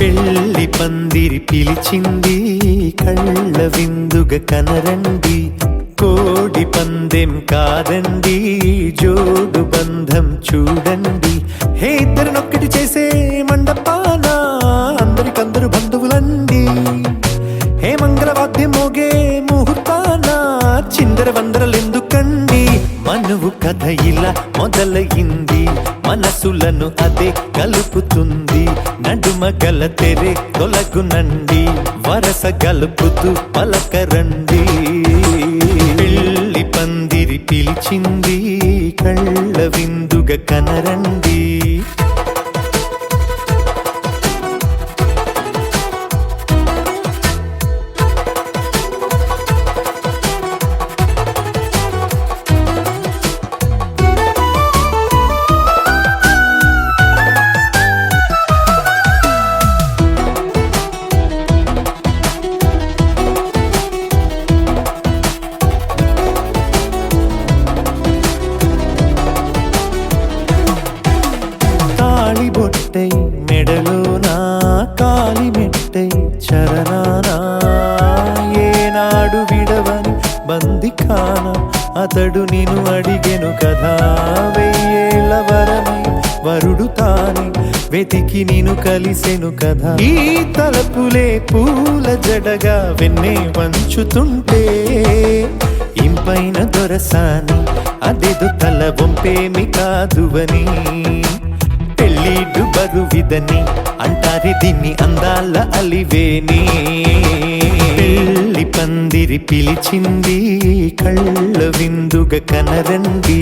పెళ్లి పందిరి పిలిచింది కళ్ళ విందుగ కనరండి, కోడి పందెం కాదండి జోడు బంధం చూడండి. హే ఇద్దరినొక్కటి చేసే మండపాన అందరికందరు బంధువులండి. హే మంగళవాద్యం మోగే ముహూర్తాన చిందర వందరలెందుకండి. మనువు కథ ఇలా మొదలయింది, మనసులను అదే కలుపుతుంది. నడుమ గల తెరే తొలగునండి, వరస గలుపుతూ పలకరండి. పెళ్లి పందిరి పిలిచింది కళ్ళ విందుగ కనరండి. బొట్టై మెడలోనా కాలి మెట్టై చరణానా, ఏనాడు విడవని బందిఖాన అతడు నిన్ను అడిగెను కదా. వెయ్యేళ్ళ వరమై వరుడు తానే వెతికి నిన్ను కలిసెను కదా. ఈ తలపులే పూల జడగా వెన్నే వంచుతుంటే ఇంపైన దొరసాని అదేదో తల వంపేమి కాదువని. పెళ్ళిడు బరువిదని అంటారే దీన్ని అందాల అలివేని. పెళ్లి పందిరి పిలిచింది కళ్ళ విందుగ కనరండి.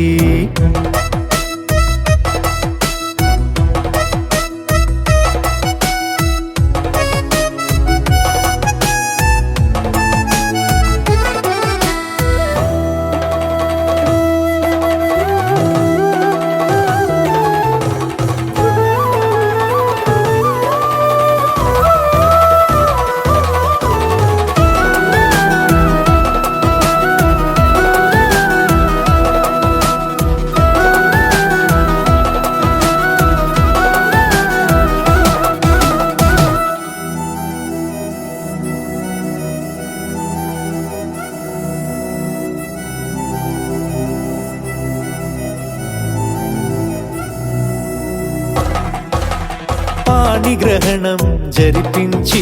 పాణిగ్రహణం జరిపించి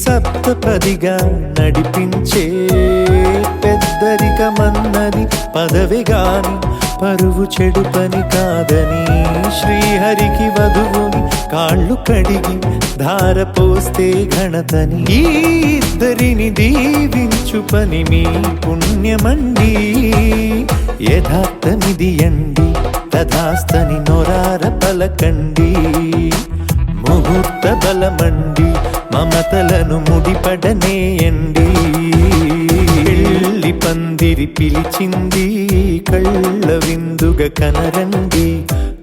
సప్తపదిగా నడిపించే పెద్దరికమన్నది పదవి గాని పరువు చెడు పని కాదని. శ్రీహరికి వధువుని కాళ్ళు కడిగి ధార పోస్తే ఘనతని. ఈ ఇద్దరిని దీవించు పని మీ పుణ్యమండి. యథార్థమిది అండి తథాస్తని నొరార పలకండి. ముహూర్త బలమండి మమతలను ముడిపడనేయండి. పెళ్లి పందిరి పిలిచింది కళ్ళ విందుగ కనరండి,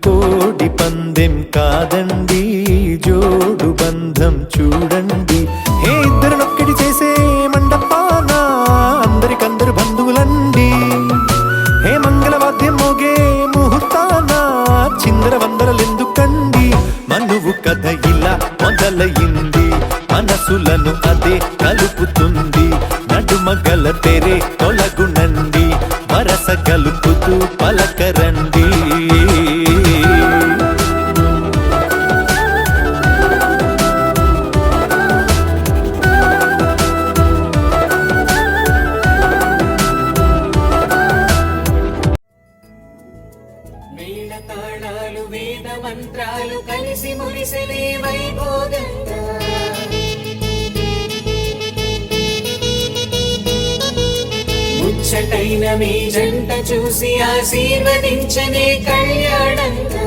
కోడి పందెం కాదండి జోడు బంధం చూడండి. హే ఇద్దరినొక్కటి చేసే మండపాన అందరికందరు బంధువులండి. హే మంగళవాద్యం మోగే ముహూర్తాన చిందర వందరలెందుకండి. మనువు కథ ఇలా మొదలయింది, మనసులను అదే కలుపుతుంది. నడుమ గల తెరే తొలగునండి, వరస గలుపుతూ పలకరండి. తాళాలు వేద మంత్రాలు కలిసి మురిసెనే వైభోగంగా. ముచ్చటైన మీ జంట చూసి ఆశీర్వదించనే కళ్యాణంగా.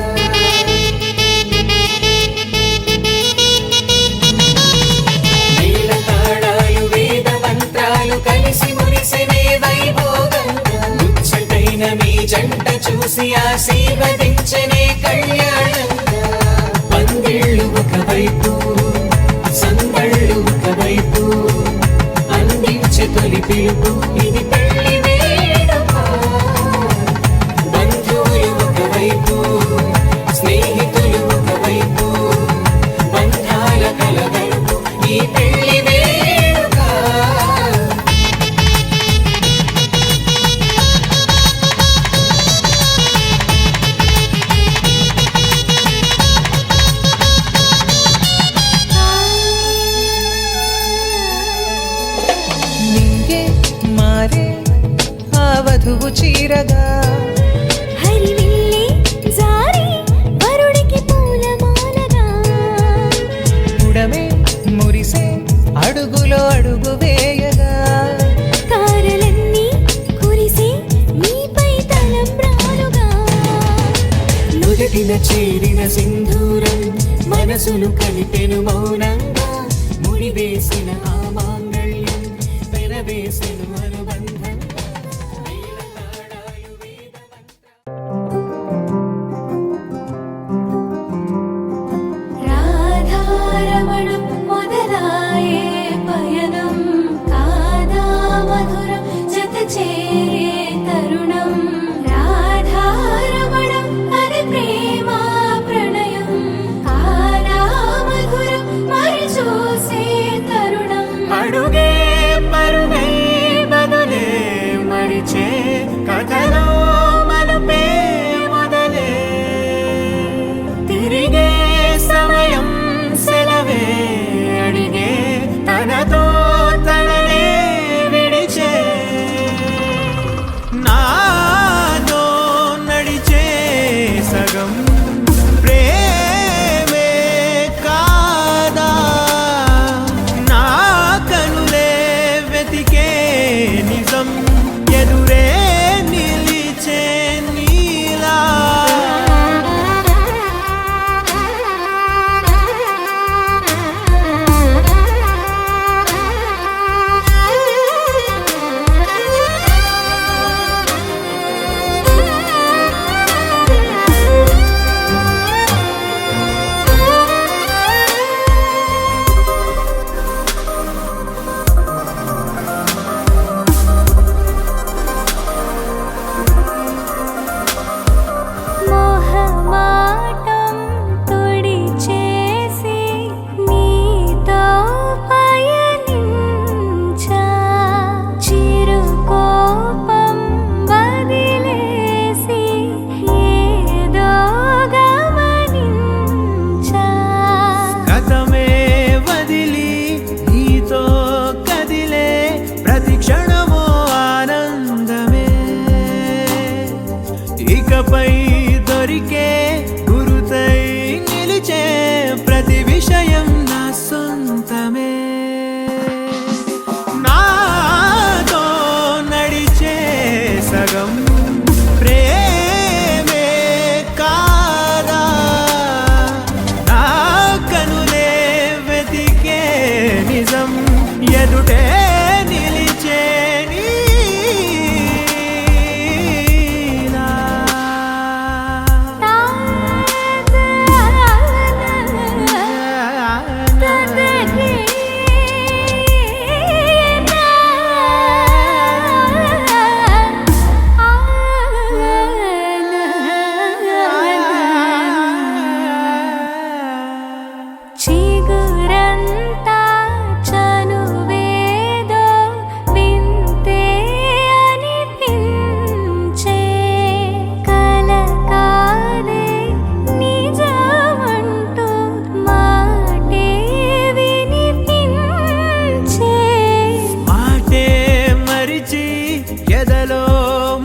తాళాలు వేద మంత్రాలు కలిసి మురిసెనే వైభోగంగా. ముచ్చటైన మీ జంట చూసి ఆశీర్వదించనే కళ్యాణంగా. పందిళ్ళు ఒకవైపు సందళ్ళు ఒకవైపు అందించే తొలి పిలుపు ఇది పెళ్లి వేడుక. బంధువులు ఒకవైపు స్నేహితులు ఒకవైపు బంధాల కలగ చీరగా హరివిల్లే జారి వరుడికి పూలమాలగా ఉడమే మురిసే అడుగులో అడుగు వేయగా తారలన్నీ కురిసే నీపై తలంబ్రాలుగా నుదుటిన చేరిన సింధూరం మనసును కలిపెను మౌనంగా ముడివేసిన ఆ మాంగళ్యం పెనవేసెను అనుబంధం రాధారమణం మొదలాయే పయనం కాదా మధురం జత చేరే తరుణం రాధారమణం అది ప్రేమ ప్రణయం కాదా మధురం మరి చూసే తరుణం అడుగే పరుగే బదులే మరిచే కథలో మలుపే మొదలే తిరిగే సమయం సెలవే అడిగే తనతో తననే విడిచే నాతో నడిచే సగం ప్రేమే కాదా నా కనులే వెతికే నిజం ఎదురే నిలిచే నీలా మోహమాటం తుడిచేసి నీతో పయనించా చిరుకోపం వదిలేసి ఏదో గమనించా గతమే వదిలి నీతో కదిలే ప్రతి క్షణమో ఆనందమే ఇకపై దొరికే గురుతై నిలిచే ప్రతి విషయం నా సొంతమే నాతో నడిచే సగం ప్రేమే కాదా నా కనులే వెతికే నిజం ఎదుటే నిలిచే నీలా. చిగురంతా చనువేదో వింతే అనిపించే కల కాదే నిజమంటూ మాటే వినిపించే మాటే మరిచి ఎదలో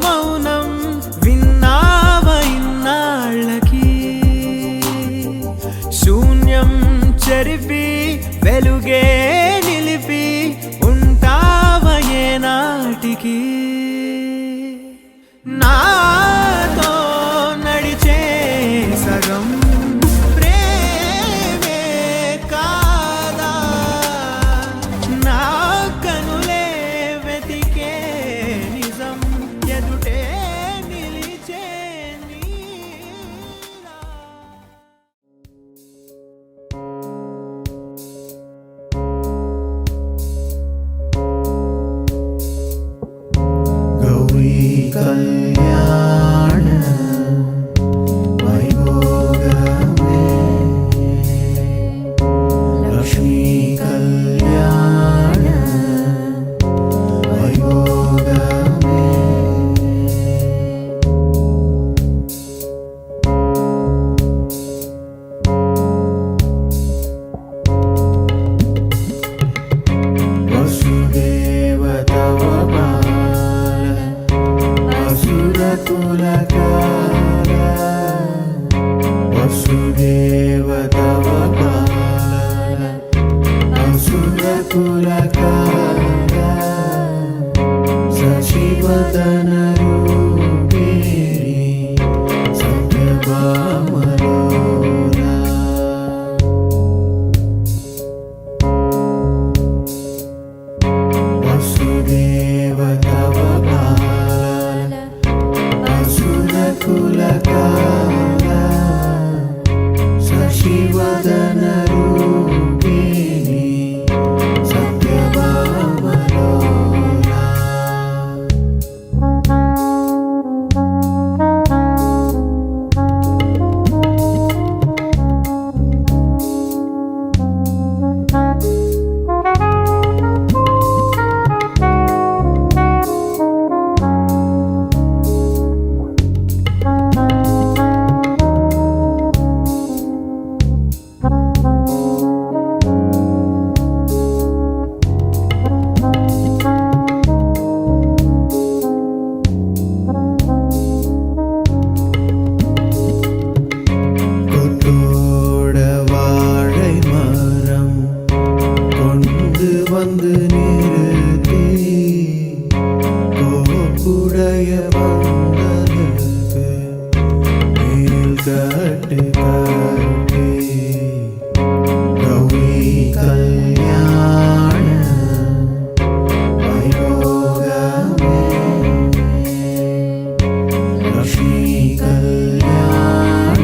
మౌనం విన్నావ ఇన్నాళ్ళకి శూన్యం చెరిపి వెలుగే నిలిపి ఉంటావ ఏనాటికి నాతో నడిచే సగం ప్రేమే కాదా నా కనులే వెతికే నిజం ఎదుటే నిలిచే నీలా. गौरी कल्याण वैभोगमे लक्ष्मी कल्याण वैभोगमे वसुदेव तव बाल శశివదన రూపిణి సత్యభామలోలా వసుదేవ తవ బాల అసుర కులకాల శశివదన రూపిణి సత్యభామలోలా கொத்தோட வாழை மரம் கொண்டு வந்து நிறுத்தி கோப்புடைய பந்தலுக்கு மேல் கட்டு கட்டி கௌரி கல்யாண வைபோகமே லக்ஷ்மி கல்யாண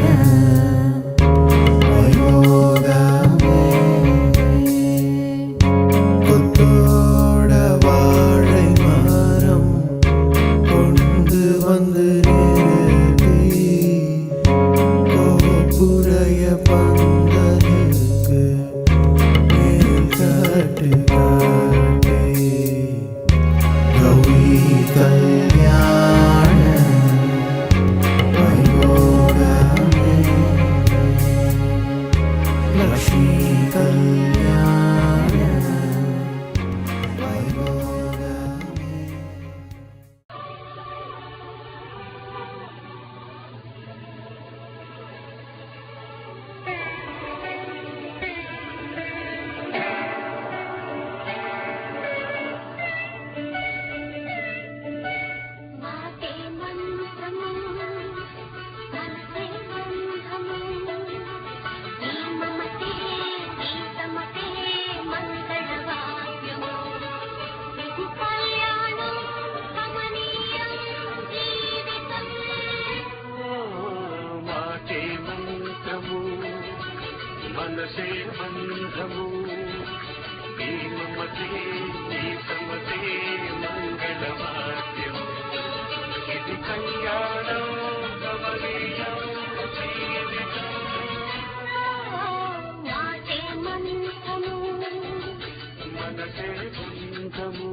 கொத்தோட வாழை மரம் கொண்டு வந்து நிறுத்தி கோப்புடைய பந்தலுக்கு மேல் கட்டு கட்டி கௌரி கல்யாண வைபோகமே லக்ஷ்மி கல்யாண வைபோகமே మాటే మంత్రము మనసే బంధము ఈ మమతే ఈ సమతే మంగళవాద్యము ఇది కళ్యాణం కమనీయం జీవితం మాటే మంత్రము మనసే బంధము ఈ మమతే ఈ సమతే మంగళవాద్యము ఇది కళ్యాణం కమనీయం జీవితం మాటే మంత్రము మనసే బంధము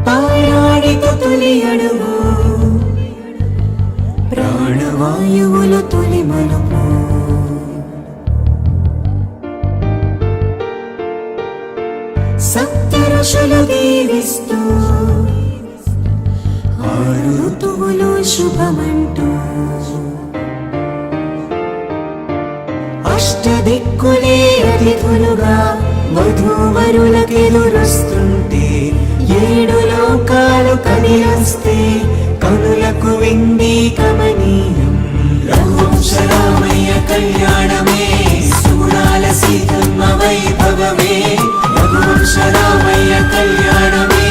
పారాడిక తొలి అడుగు ప్రాణవాయువుల తొలి మలుపు సప్త ఋషులు దీవిస్తూ 6 ఋతువులు శుభమంటూ అష్టదిక్కులే అతిథులుగా వధూవరులకెదురొస్తుంటే 7 లోకాలు కదిలొస్తే కనులకు వింది కమనీయం రఘువంశ రామయ్య కళ్యాణమే సుగుణాల సీతమ్మ వైభవమే రఘువంశ రామయ్య కళ్యాణమే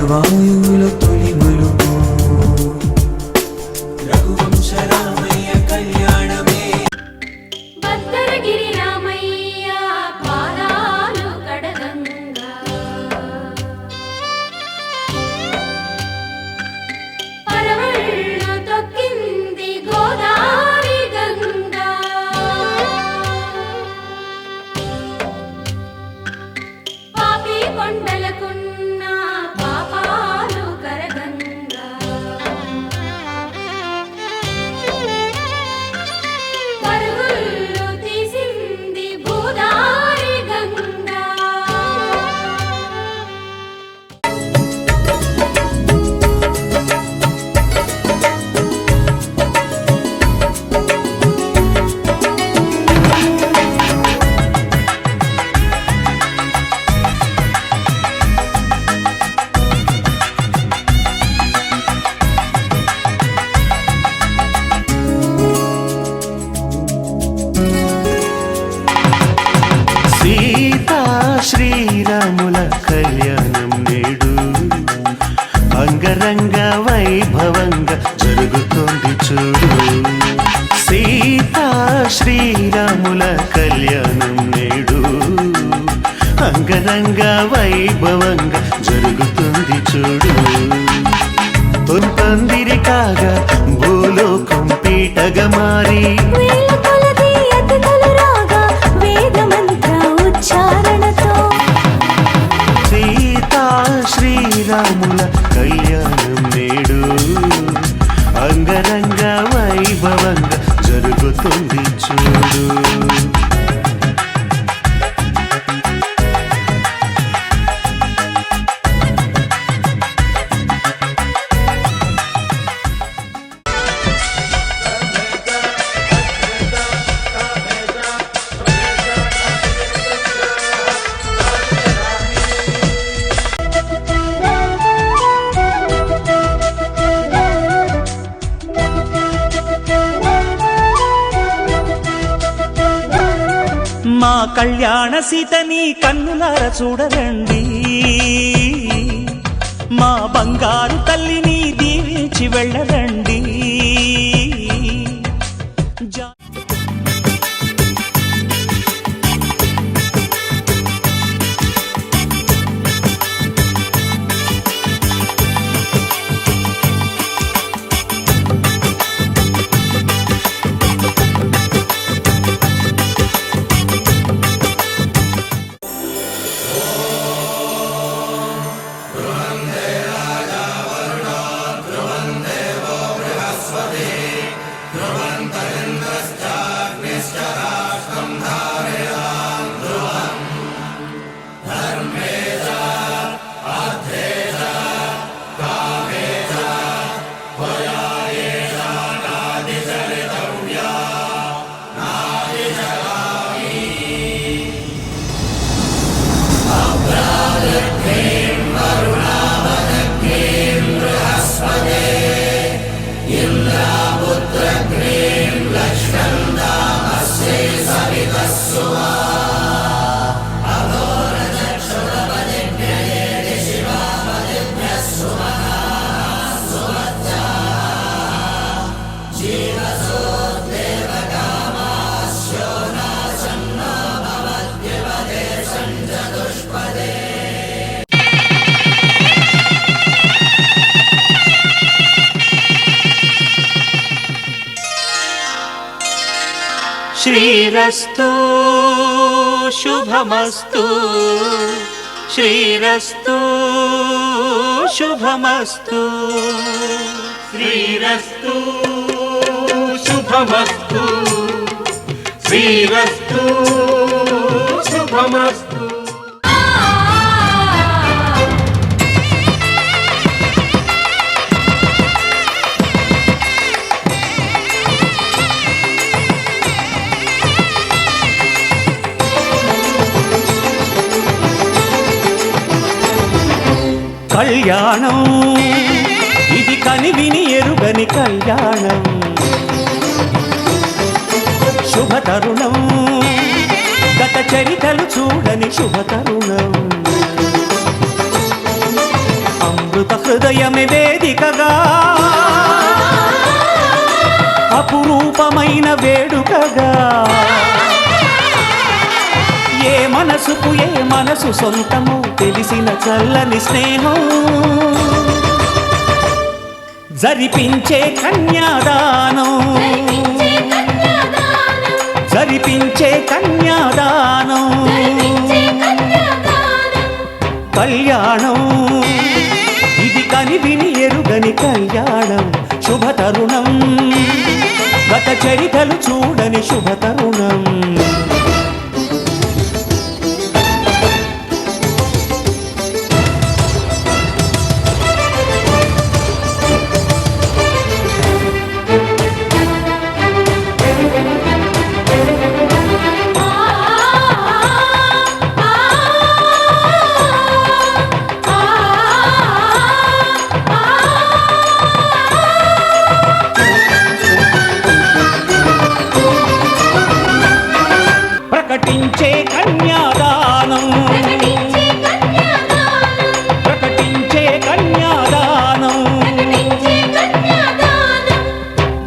వాయువుల తొలి మలుపు రఘువంశ రామయ్య కళ్యాణమే భద్రగిరి రామయ్య పాదాలు కడగంగా పరవళ్ళు తొక్కింది గోదావరి గంగా పాపి కొండలకున్న పాపాలు కరగంగా పరుగులు తీసింది గోదావరి గంగా సీతా శ్రీరాముల కళ్యాణం నేడు అంగరంగ వైభవంగా జరుగుతోంది చూడు సీతా శ్రీరాముల కళ్యాణం నేడు అంగరంగ వైభవంగా జరుగుతుంది చూడు తొంపందిరి కాగా భూలోకం పీటగా మారి వేల కొలది అతిథులు రాగా వేద మంత్ర ఉచ్చారణతో సీతా శ్రీరాముల కళ్యాణం నేడు అంగరంగ వైభవంగా జరుగుతుంది చూడు మా కళ్యాణ సీతని కన్నులార చూడరండి మా బంగారు తల్లిని దీవించి వెళ్ళరండి శ్రీరస్తు శుభమస్తు శ్రీరస్తు శుభమస్తు శ్రీరస్తు శుభమస్తు శ్రీరస్తు శుభమస్తు కళ్యాణం ఇది కనివిని ఎరుగని కళ్యాణం శుభతరుణం గత చరితలు చూడని శుభతరుణం అమృత హృదయమే వేదికగా అపురూపమైన వేడుకగా ఏ మనసుకు ఏ మనసు సొంతము తెలిసిన చల్లని స్నేహం జరిపించే కన్యాదానం జరిపించే కన్యాదానం కళ్యాణం ఇది కనివిని ఎరుగని కళ్యాణం శుభతరుణం గత చరితలు చూడని శుభతరుణం ప్రకటించే కన్యాదానం ప్రకటించే కన్యాదానం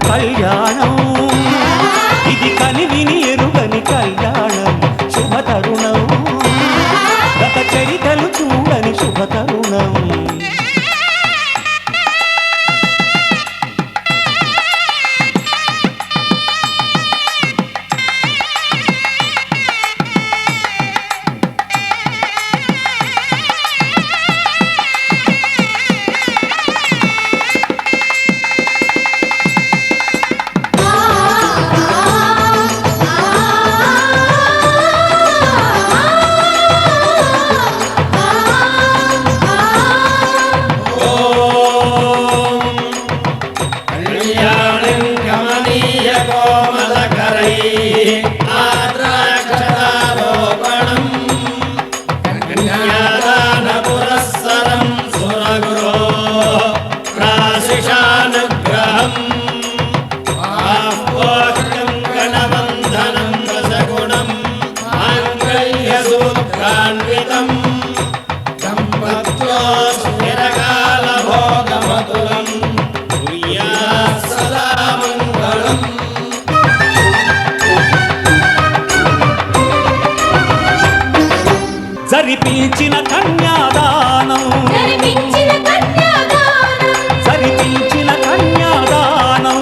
కళ్యాణం ఇది కనివిని ఎరుగని కళ్యాణం శుభతరుణం గత చరితలు చూడని శుభతరుణం జరిపించిన కన్యాదానం జరిపించిన కన్యాదానం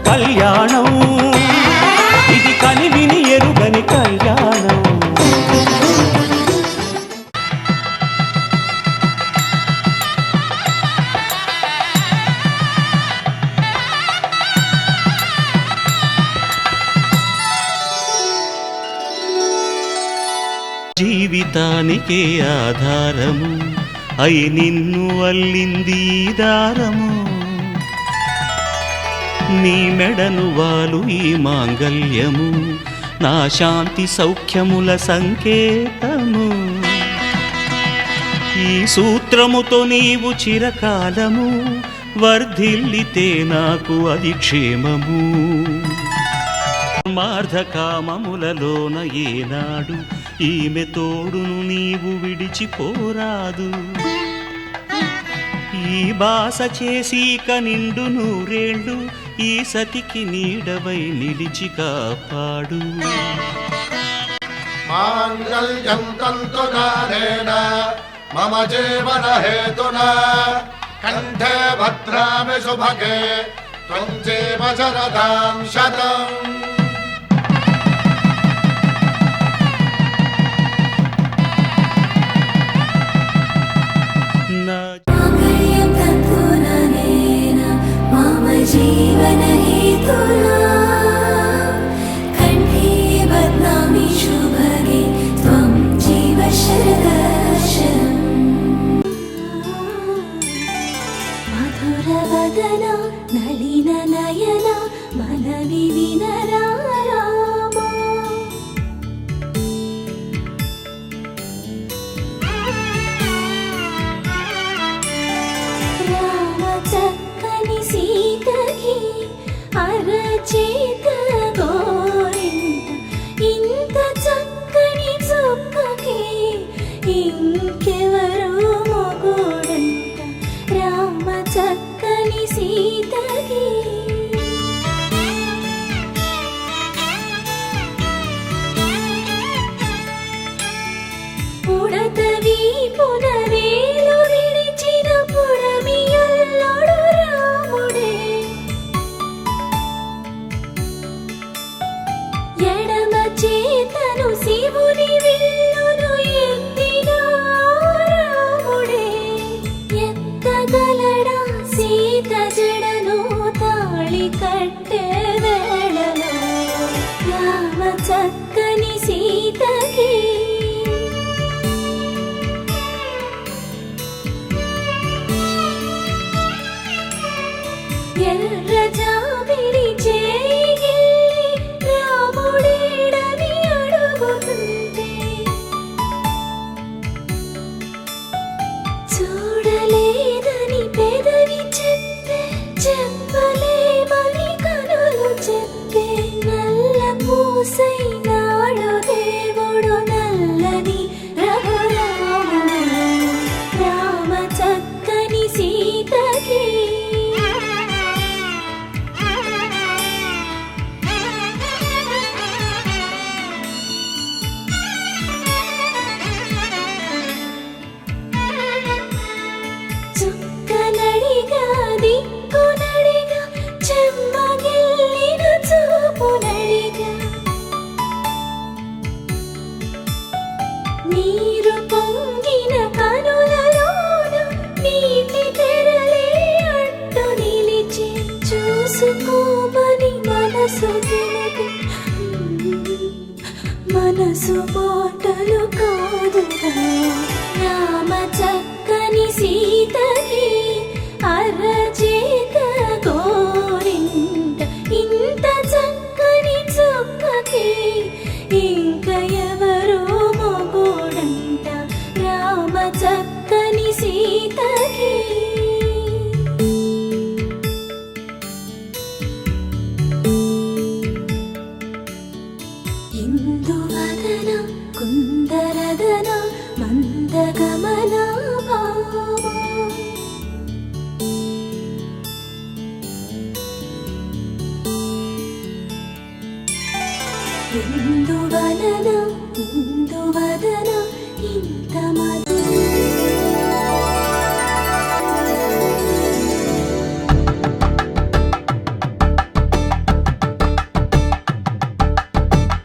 కళ్యాణం ఇది కనివిని ఎరుగని కళ్యాణం జీవితానికే ఆధారము అయి నిన్ను అల్లింది దారము నీ మెడను వాలు ఈ మాంగల్యము నా శాంతి సౌఖ్యముల సంకేతము ఈ సూత్రముతో నీవు చిరకాలము వర్ధిల్లితే నాకు అది క్షేమము మార్ధకామములలోన ఏనాడు ఈమె తోడును నీవు విడిచిపోరాదు ఈ బాస చేసి నిండు నూరేళ్ళు ఈ సతికి నీడవై నిలిచి కాపాడు మాంగళ్యం తంతునానేన మమ జీవన హేతునా కంఠే భద్రామి శుభగే త్వం జీవ శరదాం శతం जीवन हेतुना कंठे बध्नामि शुभगे त्वं जीव शरदशरम् मधुरवदना नलिननयना मनविविनरा रामा रामचक्कनि सीतकी అరచేత గోరింట ఇంత చక్కని చుక్కకి ఇంకెవ మమ చక్కని సీతకి ఇందువదన కుందరదన మందగమన భామా ఇందువదన ఇందువదన ఇంత మధు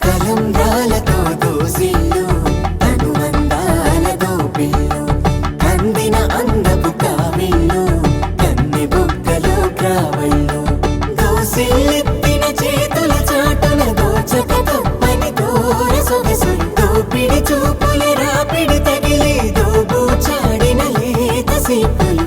తలంబ్రాలతో దోసిల్లు అనుబంధాలతో పిల్లు అందిన అందపు కావిల్లు కన్నె బుగ్గలో గ్రావళ్ళు దోసిల్లెత్తిన చేతుల చాటున దోచక తప్పని దూర సొగసులు దోపిడి చూపుల రాపిడి తగిలి దోబూచాడిన లేత సీపులు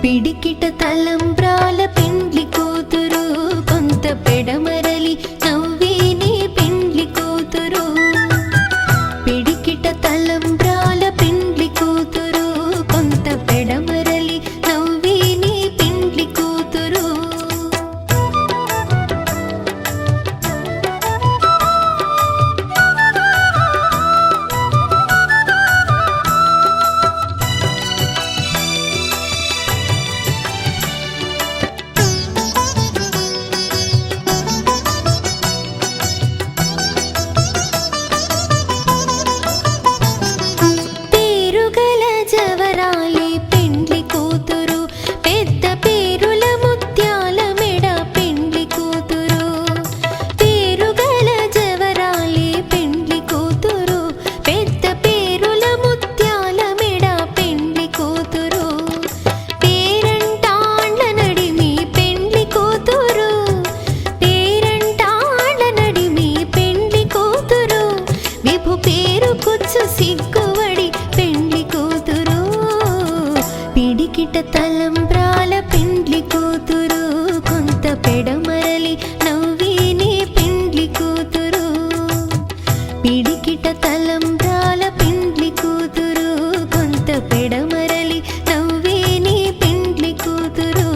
పిడికిట తలంబ్రాల పెండ్లి కూతురు కొంత పెడమరలి నవ్వేని పెండ్లి కూతురు పిడికిట తలంబ్రాల పెండ్లి కూతురు కొంత పెడమరలి నవ్వేని పెండ్లి కూతురు పేరుగల జవరాలి పెండ్లి కూతురు పెద్ద పేరుల ముత్యాల మెడ పెండ్లి కూతురు పేరుగల జవరాలి పెండ్లి కూతురు పెద్ద పేరుల ముత్యాల మెడ పెండ్లి కూతురు పేరంటాండ్ల నడిమి పెండ్లి కూతురు పేరంటాండ్ల నడిమి పెండ్లి కూతురు విభు పేరు కుచ్చు సిగ్గువడి పెండ్లి కూతురు పిడికిట తలంబ్రాల పెండ్లి కూతురు కొంత పెడమరలి నవ్వేని పెండ్లి కూతురు పిడికిట తలంబ్రాల పెండ్లి కూతురు కొంత పెడమరలి నవ్వేని పెండ్లి కూతురు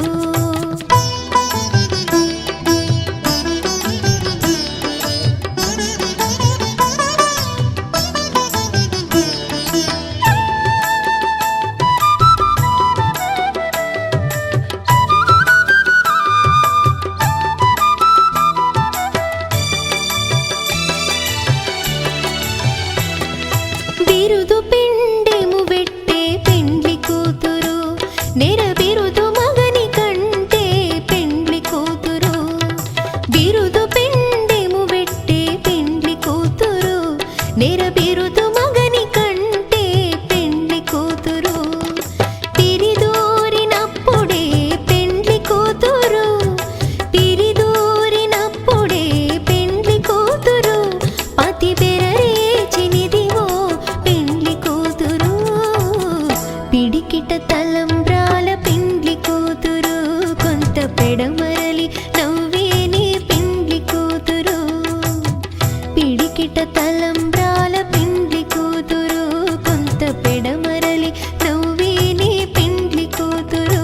బిరుదు పిండెము వెట్టే పెండ్లి కూతురు నెర బిరుదు మగని కంటే పెండ్లి కూతురు బిరుదు పిండెము వెట్టే పెండ్లి కూతురు నెర బిరుదు మగని కంటే పెండ్లి కూతురు పిరిదూరినప్పుడే పెండ్లి కూతురు పిరిదూరినప్పుడే పెండ్లి కూతురు పతి బెరరేచినిదివో పెండ్లి కూతురు పిడికిట తలంబ్రాల పెండ్లి కూతురు కొంత పెడమరలి నవ్వేని పెండ్లి కూతురు పిడికిట తలంబ్రాల పెండ్లి కూతురు కొంత పెడమరలి నవ్వేని పెండ్లి కూతురు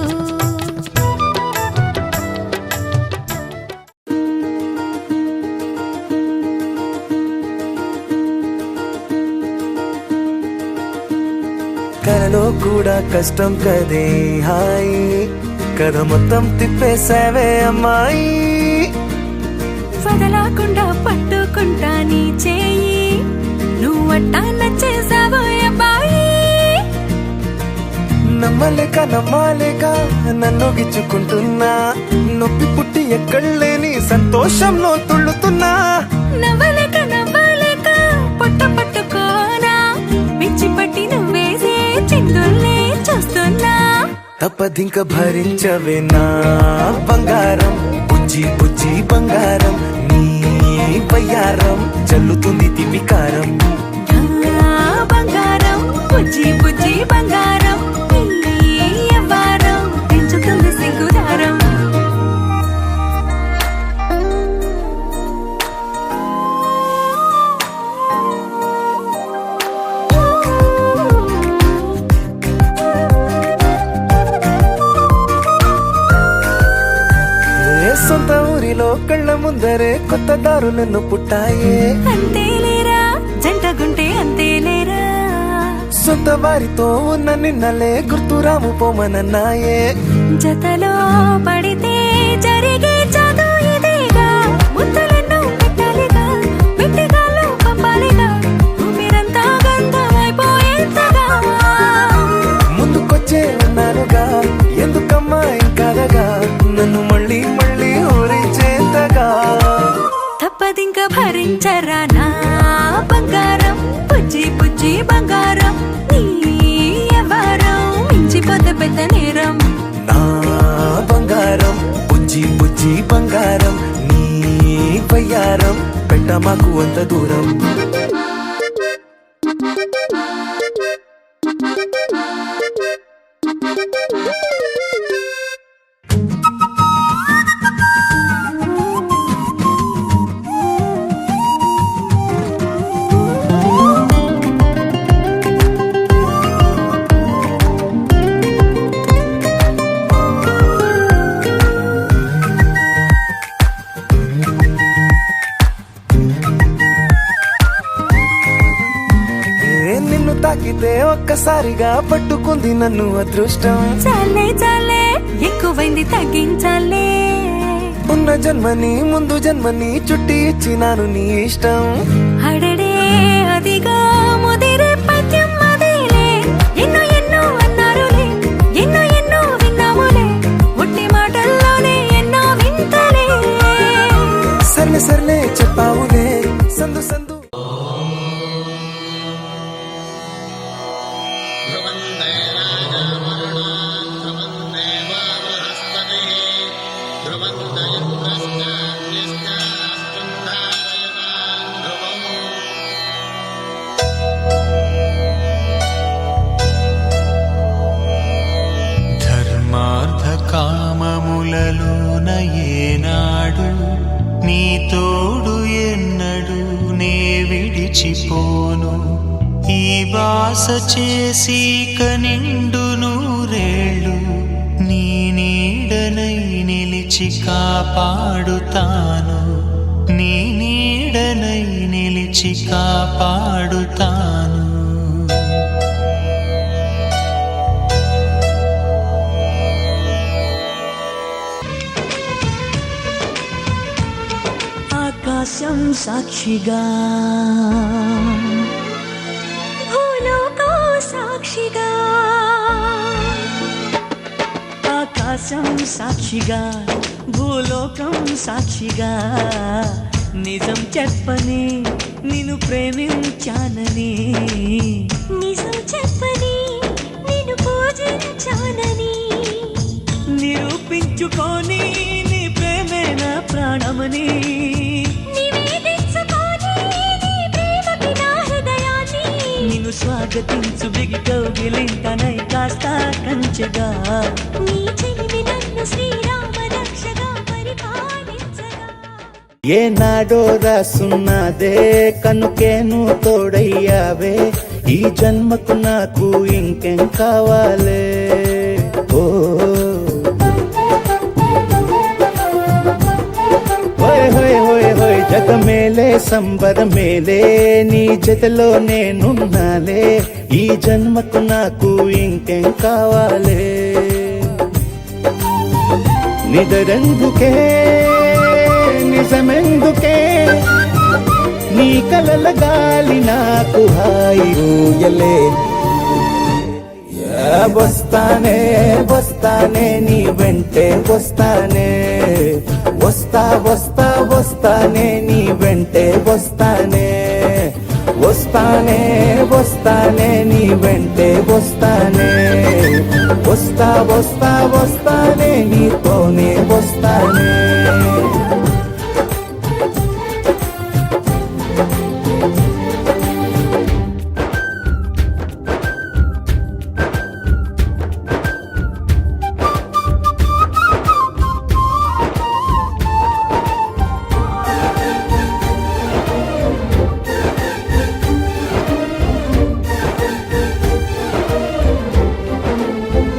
కలలో కూడా కష్టం కదే హాయి కథ మొత్తం తిప్పేసావే అమ్మాయి వదలకుండా పట్టుకుంటా నీ చేయి నువ్వట్టా నచ్చేసావో అబ్బాయి నమ్మలేక నన్ను గిచ్చుకుంటున్నా నొప్పి పుట్టి ఎక్కడలేని సంతోషంలో తుళ్ళుతున్నా నవ్వలేక తప్పదింక భరించవే నా బంగారం, బుజ్జి బుజ్జి బంగారం, నీ బయ్యారం చల్లుతుంది తిమికారం. బంగారం బుజ్జి బుజ్జి బంగారం, నీ యవ్వారం పెంచుతుంది సిగ్గుదారం. సొంత ఊరిలో కళ్ళ ముందరే కొత్త దారులను పుట్టాయే. అంతేలేరా జంటగుంటే అంతేలేరా, సొంత వారితో ఉన్న నిన్నలే గుర్తురాము పోమనన్నాయే. జతలో పడితే జరిగే చదు ఇదేగా, ముద్దలెన్నో పెట్టాలిగా, పెట్టిగాళ్ళు పంపాలిగా, ఊపిరంతా గంధమైపోయేంతగా. ముందుకొచ్చే ఉన్నానుగా, ఎందుకమ్మా ఇంకాదగా, నన్ను మళ్ళీ మళ్ళీ ఊరించేంతగా. తప్పదింక భరించరా నా బంగారం, బుజ్జి బుజ్జి బంగారం, నీ యవ్వారం మించిపోతే పెద్ద నేరం. నా బంగారం, బుజ్జి బుజ్జి బంగారం, నీ బయ్యారం పెట్ట మాకు అంత దూరం. నిన్ను తాకితే ఒక్కసారిగా పట్టుకుంది నన్ను అదృష్టం. చాలే చాలే ఎక్కువైంది తగ్గించాలే, ఉన్న జన్మని ముందు జన్మని చుట్టి ఇచ్చినాను నీ ఇష్టం. అడడే అదిగా ముదిరే పద్యం అదేలే, ఎన్నో ఎన్నో అన్నారులే, ఎన్నో ఎన్నో విన్నాములే, ఒట్టి మాటల్లోనే ఎన్నో వింతలే. సర్లే సర్లే చెప్పావులే సందు సందు. ధర్మార్థ కామములలోన ఏనాడు నీ తోడు ఎన్నడు నే విడిచిపోను. ఈ వాస చేసి కనిండు నూరేళ్ళు నీ నీడనై నిలిచి కాపాడుతాను, నీ నీడనై నిలిచి కాపాడుతాను. ఆకాశం సాక్షిగా, భూలోకం సాక్షిగా, ఆకాశం సాక్షిగా, భూలోకం సాక్షిగా, నిజం చెప్పని నిన్ను ప్రేమించానని, నిజం చెప్పని నిన్ను పూజించానని, నిరూపించుకొని నీ ప్రేమే నా ప్రాణమని, నివేదించుకొని నీ ప్రేమకి నా హృదయాన్ని, నిన్ను స్వాగతించు బిగి కౌగిలింతనై కాస్త కంచెగా, నీ చెలిమి నన్ను శ్రీరామ రక్షగా పరిపాలించగా. ఏనాడో రాసున్నదే కనుకేను తోడయ్యావే, ఈ జన్మకు నాకు ఇంకేం కావాలే. ఓ హోయ్ హోయ్ హోయ్ హోయ్ జగమేలే సంబరమేలే, నీ జతలో నేనున్నాలే, ఈ జన్మకు నాకు ఇంకేం కావాలే. నిదరెందుకే నిజమెందుకే, నీ కలల గాలి నాకు హాయి ఊయలే. వస్తానే వస్తానే నీ వెంటే వస్తానే, వస్తా వస్తా వస్తానే నీ వెంటే వస్తానే, వస్తానే వస్తానే నీ వెంటే వస్తానే, వస్తా వస్తా వస్తానే నీతోనే వస్తానే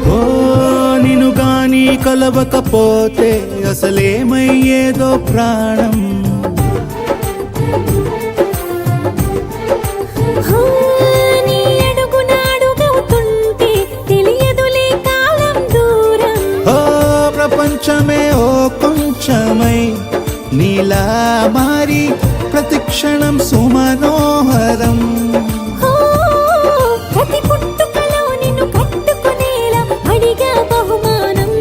ఓ నిన్ను గాని కలవకపోతే అసలేమయ్యేదో ప్రాణం నీ అడుగునాడుగవుతుంటే తెలియదులే కాలం దూరం. ఓ ప్రపంచమే ఓ కొంచెమై నీలా మారి ప్రతిక్షణం సుమనోహరం ఓ, ప్రతి పుట్టుకలో నిన్ను కట్టుకునేలా అడిగా బహుమానం.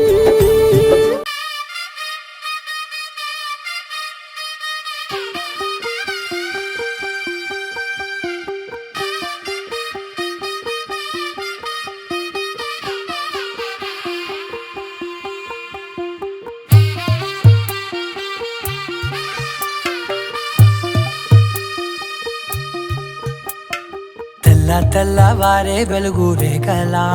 తెల్ల తెల్లవారే వెలుగు రేఖలా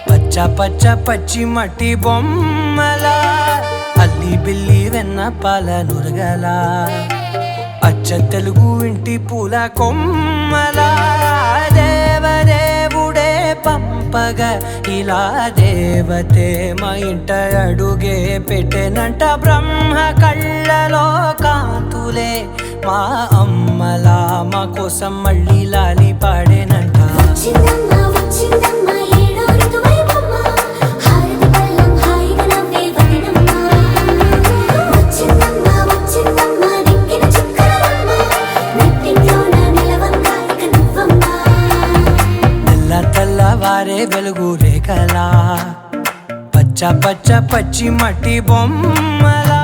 పచ్చ పచ్చ పచ్చి మట్టి బొమ్మలా అల్లి బిల్లి వెన్న పాల నురగలా అచ్చ తెలుగు ఇంటి పూల కొమ్మలా దేవదేవుడే పంపగా ఇలా దేవతే మా ఇంట అడుగే పెట్టెనంట బ్రహ్మ కళ్ళలో కాంతులే మా అమ్మలా మా కోసం మళ్ళీ లాలి పాడేనంట వచ్చిందమ్మా వచ్చిందమ్మా ఏడో ఋతువైవమ్మ, హారతి పళ్ళం హాయిగా నవ్వే వదనమ్మ. వచ్చిందమ్మా వచ్చిందమ్మా దిక్కిన చుక్కలమ్మ, నెట్టింట్లోన నిలవంగా ఇక నువ్వమ్మా. తెల్ల తెల్లవారే వెలుగు రేఖలా పచ్చ పచ్చ పచ్చి మట్టి బొమ్మలా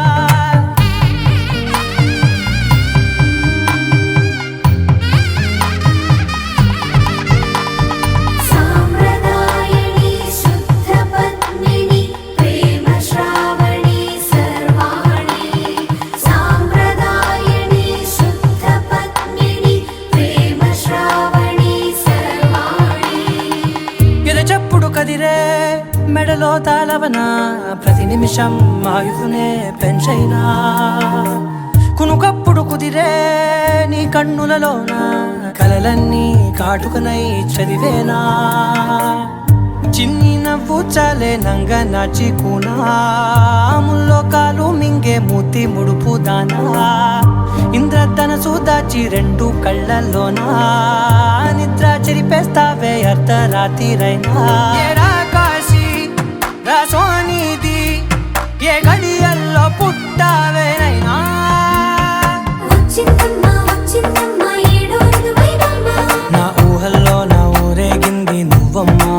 సాంప్రదాయని శుద్ధ పద్మిని ప్రేమ శ్రావణి సర్వాణి. సాంప్రదాయని శుద్ధ పద్మిని ప్రేమ శ్రావణి సర్వాణి. ఎరచప్పుడు కదిరే మెడలో తాళవన ప్రతి నిమిషం ఆయుధునే పెంచైనా కునుకప్పుడు కుదిరే నీ కన్నులలోన కలలన్నీ కాటుకనై చదివేనా చిన్ని నవ్వు చాలే నంగ నాచి కూనాముల్లో కాలు మింగే మూతి ముడుపు దానా ఇంద్రధనసు దాచి రెండు కళ్ళల్లోనా నిద్ర చెరిపేస్తావే అర్ధరాత్రిరైనా ఏరా కాశీ రాసోనిది ఏ గడియల్లో పుట్టావేనైనా వచ్చిందమ్మా వచ్చిందమ్మా ఏడో ఋతువైవమ్మ, నా ఊహల్లో నా ఊరేగింది నువ్వమ్మా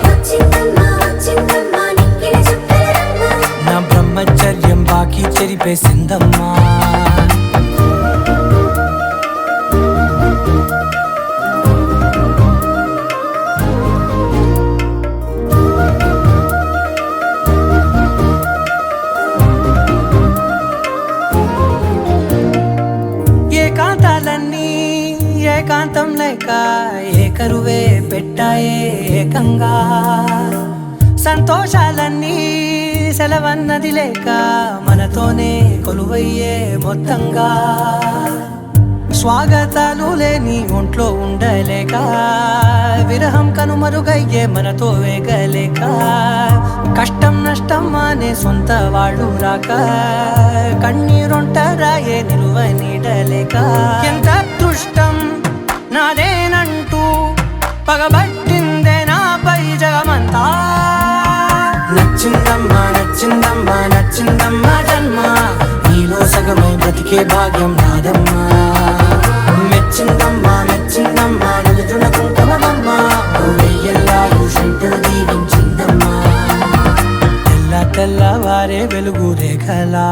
వచ్చిందమ్మా వచ్చిందమ్మా నిక్కిన చుక్కలమ్మ. నా బ్రహ్మచర్యం బాకీ చెరిపేసిందమ్మా ఏకాంతాలన్నీ ఏకాంతం లేక ఏకరువే పెట్టాయే ఏకంగా సంతోషాలన్నీ సెలవన్నది లేక మనతోనే కొలువయ్యే మొత్తంగా స్వాగతాలు లేని ఒంట్లో ఉండలేక విరహం కనుమరుగయ్యే మనతో వేగలేక కష్టం నష్టం అనే సొంత వాళ్ళు రాక కన్నీరొంటరాయే నిలువ నీడలేక ఎంత అదృష్టం నాదేనంటూ పగబట్టిందే నాపై జగమంతా నచ్చిందమ్మా నచ్చిందమ్మా నచ్చిందమ్మా జన్మ నీలో సగమై బ్రతికే భాగ్యం నాదమ్మా మెచ్చిందమ్మా మెచ్చిందమ్మా నిలుచున కుంకుమమ్మా వెయ్యల్లాలు శంకరు దీవించిందమ్మా తెల్ల తెల్లవారే వెలుగు రేఖలా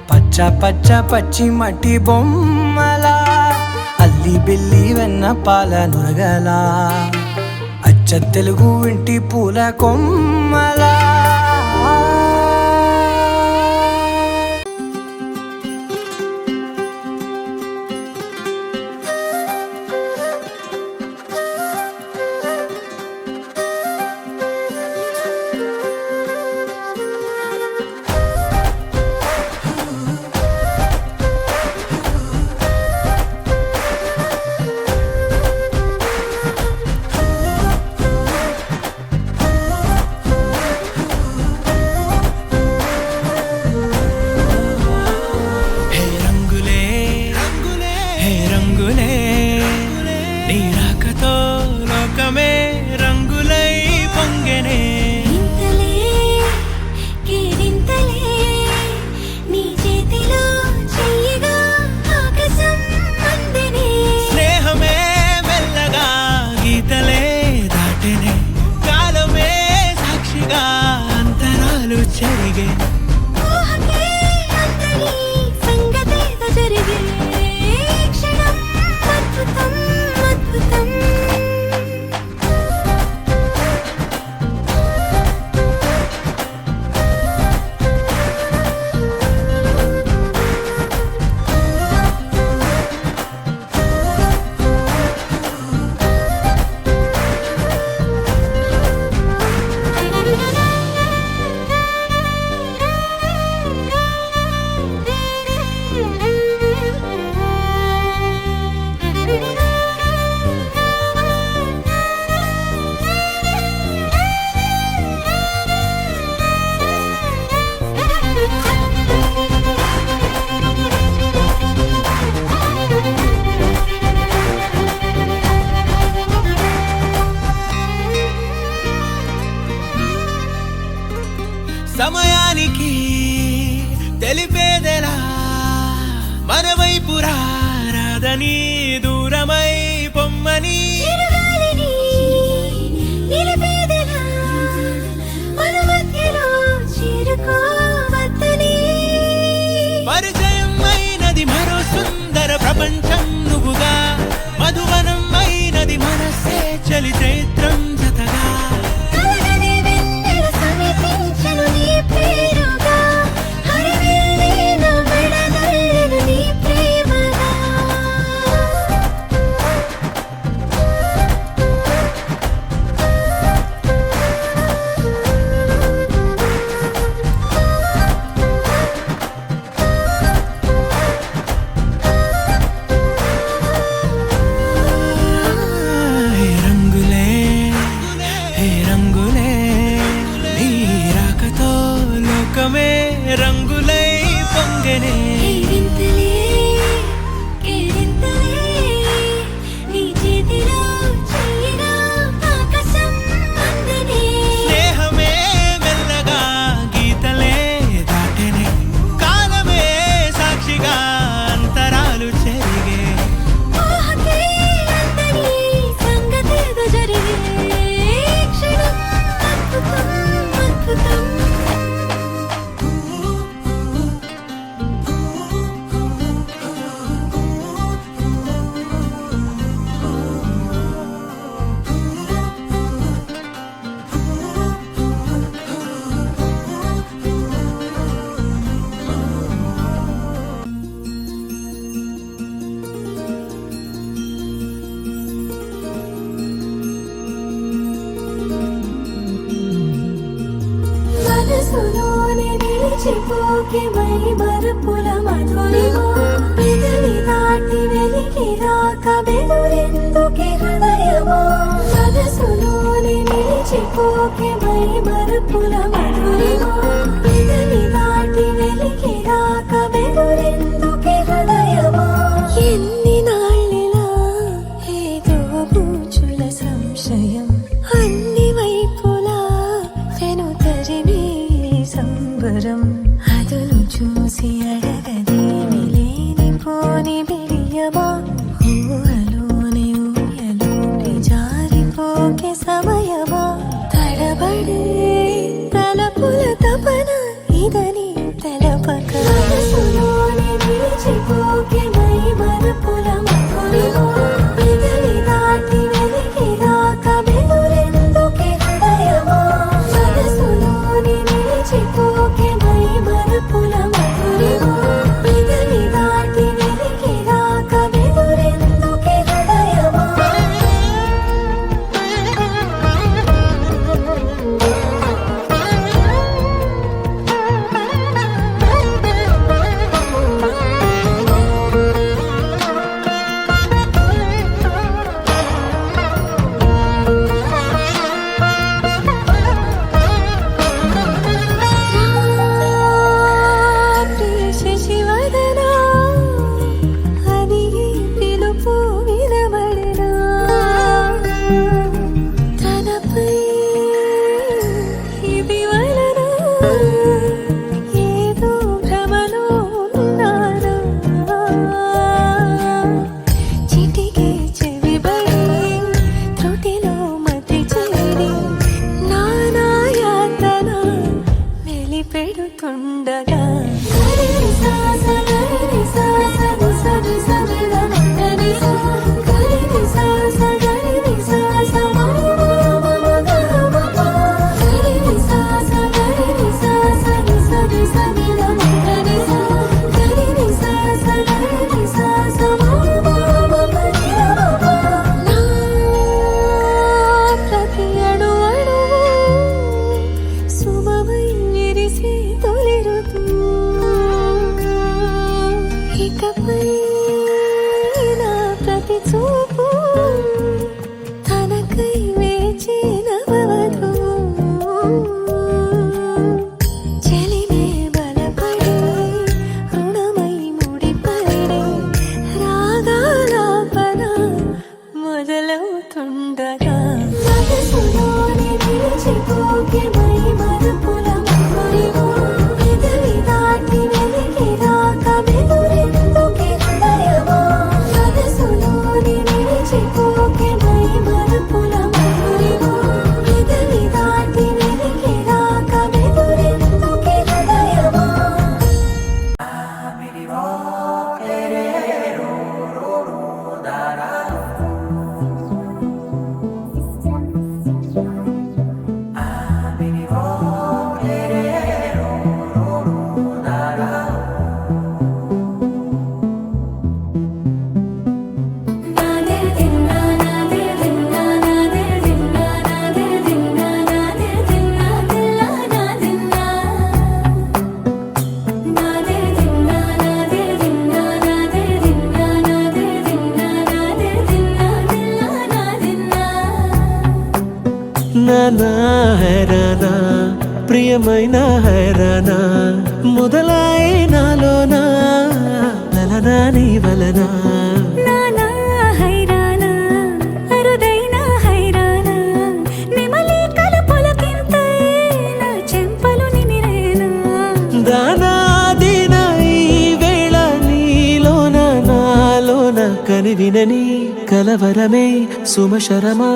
పచ్చ పచ్చ పచ్చి మట్టి బొమ్మలా అల్లి బిల్లి వెన్న పాల నురగలా అచ్చ తెలుగు ఇంటి పూల కొమ్మలా సమయానికి తెలిపేదెలా మన వైపు రాదని దూరమై పొమ్మని పరిచయం అయినది మరో సుందర ప్రపంచం నువ్వుగా మధువనం అయినది మనసే చలి చైత్రం జతగా రంగులై పొంగనే స్నేహమే మెల్లగా గీతలే దాటెనే కాలమే సాక్షిగా అంతరాలు చెరిగే మనసులోనే నిలిచిపోకే మై మరుపుల మధురిమా పెదవి దాటి వెలికి రాక బెదురెందుకే హృదయమా మనసులోనే నిలిచిపోకే మై మరుపుల మధురిమా పెదవి దాటి వెలికి రాక బెదురెందుకే హృదయమా ఎన్ని నాళ్ళిలా ఏదో బూచుల సంశయం అన్ని వైపులా వెను తరిమే సంబరం అదును చూసి అడగదేమి లేనిపోని బిడియమా ఊహలోని ఊయలోని జారిపోకే సమయమా తడబడే తలపుల తపన ఇదని తెలపక మనసులోని నిలిచిపోకే మై మరుపుల మధురిమా పెదవి దాటి వెలికి రాక బెదురెందుకే కంటి చూపు తనకై వేచిన వరకు చెలిమే బలపడి రుణమై ముడిపడి రాగాలాపన మొదలవుతుండగా మనసులోని నిలిచిపోకే మై మరుపుల మధురిమో ఎదరి దాటి వెలికి రాక వెలురెందుకే హృదయమా మనసులోని నిలిచిపోకే మై మరుపుల మధురిమో ఎదరి దాటి వెలికి రాక వెలురెందుకే హృదయమా నానా హైరానా ప్రియమైన హైరానా మొదలాయి నాలోనా లలనా నీ వలనా నానా హైరానా అరుదైన హైరానా నెమలి కలుపులకింతై నా చెంపలు నిమిరేనా దానాదిన ఈ వేళ నీలోన నాలోన కనివినని కలవరమే సుమశరమా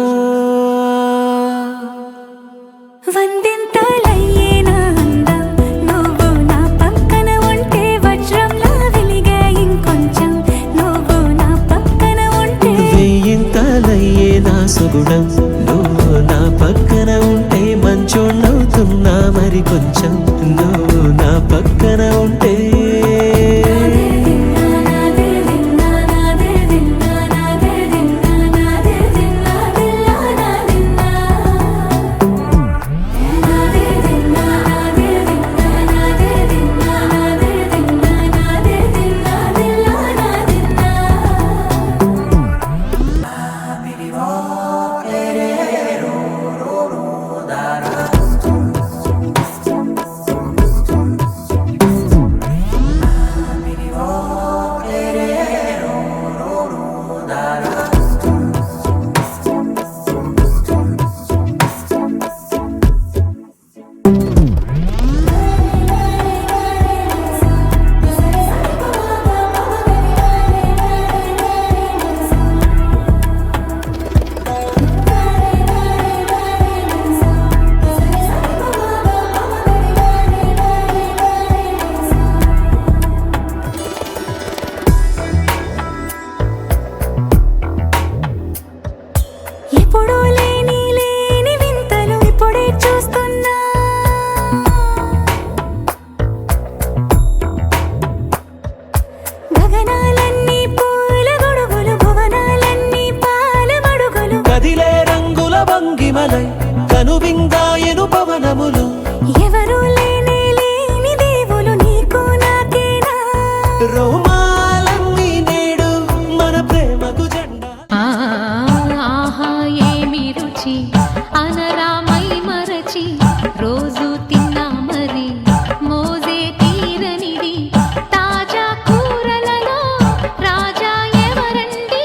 వందింతలయ్యేనా అందం నువ్వు నా పక్కన ఉంటే వజ్రంలా వెలిగే ఇంకొంచెం నువ్వు నా పక్కన ఉంటే వెయ్యింతలయ్యే నా సుగుణం నువ్వు నా పక్కన ఉంటే మంచోణ్ణవుతున్నా మరి కొంచెం నువ్వు నా పక్కన ఉంటే ఎప్పుడూ లేని వింతలు ఇప్పుడే చూస్తున్నా గగనాలన్నీ పూల గొడుగులు భువనాలన్నీ పాల మడుగులు కదిలే రంగుల భంగిమలై కనువిందాయను పవనములు ఎవరూ లేని దేవులు నీకు నాకేనా రోమాలన్నీ నేడు మన ప్రేమకు జెండా ఆహా ఏమి రుచి అనరామై మరచి రోజు తిన్నా మరి మోజే తీరనిది తాజా కూరలలో రాజా ఎవరండి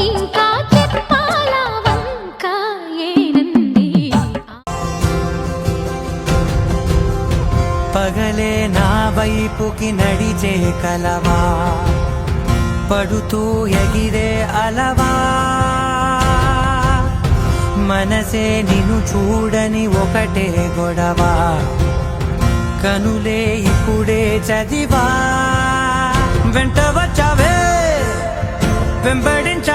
ఇంకా చెప్పాలా వంక ఏనండి పగలే నా వైపుకి నడిచే కలవా పడుతూ ఎగిరే అలవా మనసే నిన్ను చూడని ఒకటే గొడవ కనులే ఇప్పుడే చదివా వెంట వచ్చావే వెంబడించ